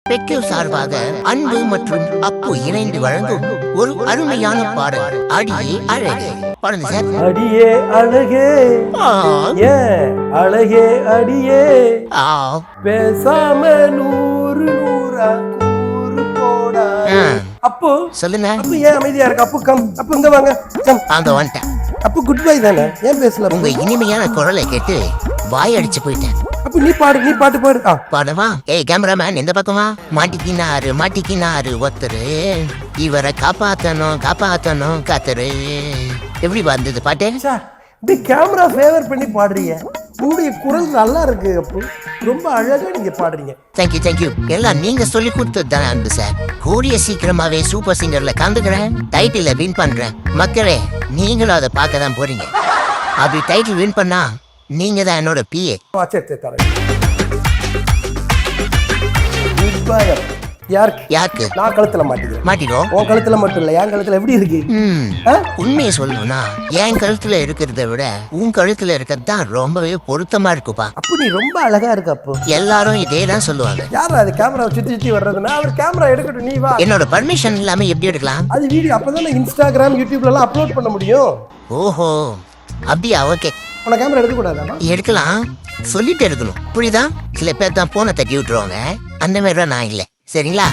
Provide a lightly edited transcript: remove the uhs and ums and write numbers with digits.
பெக்கு சார்பாக அன்பு மற்றும் அப்பு இணைந்து வழங்கும் ஒரு அருமையான பாடல் அடியே அழகே. பாருங்க சார். அடியே அழகே அழகே அடியே பேசாம நூறு நூறா கூறு போடா. அப்போ சொல்லுங்க. அப்போ ஏன் அமைதியா இருக்கு? அப்போ கம், அப்போ இங்க வாங்க. கம் அந்த வந்துட்டேன். அப்போ குட் பை தானே, ஏன் பேசல? உங்க இனிமையான குரலை கேட்டு வாய் அடிச்சு போயிட்டேன். அப்போ நீ பாடு, நீ பாட்டு பாடு. பாடவா? ஏய் கேமராமேன் எந்த பக்கமா? மாட்டிக்கினாரு ஒருத்தரு, இவரை காப்பாத்தணும் காத்துரு. எப்படி வந்தது பாட்டு? இப்படி கேமரா ஃபேவர் பண்ணி பாடுறீங்க. உங்களுடைய குரல் நல்லா இருக்கு. அப்போ ரொம்ப அழகா நீங்க பாடுறீங்க. தேங்க்யூ. எல்லாம் நீங்க சொல்லி கொடுத்தது தானே அன்பு சார். கூடிய சீக்கிரமாவே சூப்பர் சிங்கர்ல கலந்துக்கிறேன், டைட்டில வின் பண்றேன். மக்களே நீங்களும் அதை பார்க்க தான் போறீங்க. அப்படி டைட்டில் வின் பண்ணா நீங்க தான் என்னோட பிஏ. யாருக்கு? நான் கழுத்துல மாட்டிடும். உன் கழுத்துல மட்டும் இல்ல, என் கழுத்துல எப்படி இருக்கு? உண்மையை சொல்லணும்னா என் கழுத்துல இருக்கிறத விட உன் கழுத்துல இருக்கிறது தான் ரொம்பவே பொருத்தமா இருக்குப்பா. அப்போ நீ ரொம்ப அழகா இருக்க. அப்போ எல்லாரும் இதே தான் சொல்லுவாங்க. யாரா அது கேமரா சுத்தி வர்றதுன்னா? அவர் கேமரா எடுக்கட்டும், நீ வா. என்னோட பர்மிஷன் இல்லாம எப்படி எடுக்கலாம்? அது வீடியோ அப்பதான் இன்ஸ்டாகிராம் யூடியூப்ல எல்லாம் அப்லோட் பண்ண முடியும். ஓஹோ அப்படியா? ஓகே. உன கேமரா எடுக்க கூடாதா? எடுக்கலாம், சொல்லிட்டு எடுக்கணும். புரியுதா? சில பேர் தான் போனை தட்டி விட்டுருவாங்க. அந்த மாதிரி தான் நான் இல்லை. சரிங்களா?